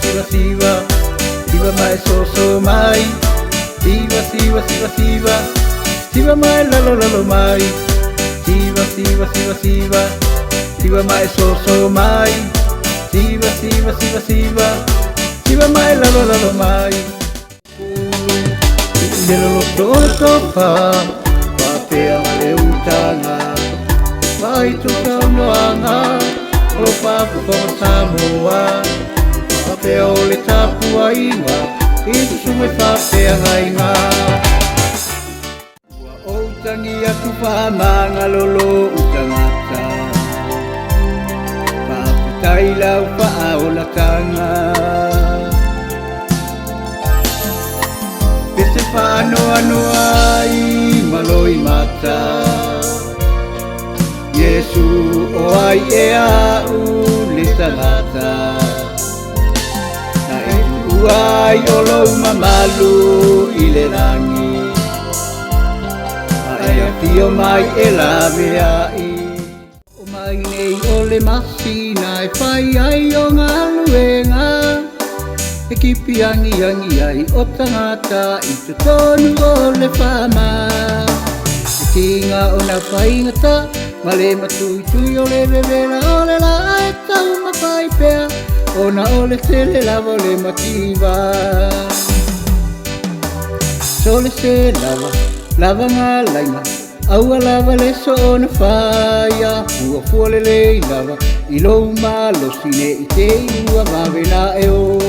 siva siva siva mai so so mai siva siva siva siva siva mai lalo mai siva siva siva siva siva mai so so mai siva siva siva siva siva mai lalo mai Delo lo topa papea le utanga vai tu kamoanga o papu ko samoa papea o le tapu ainga i tu sume papea ainga wa o tangi atu pamanga lolo utangata papu taila upa o la kanga Pano ano ai maloi mata Yesu o ai e au le tangata Na itu ai o lau mamalu i le rangi Ai a fio mai e la mea i O mai nei o le masina e whai ai o ngā luenga E kipi angi ai o tangata i te tonu o le whama E tinga o na whaingata ma le matui tui o le rewera o le la e tau mawhai pea O na o le tele lava o le mativa So le se lava ngā laina Aua lava le so o na whaia Ua fuale le lava I lou malo sine i te ua mawena e o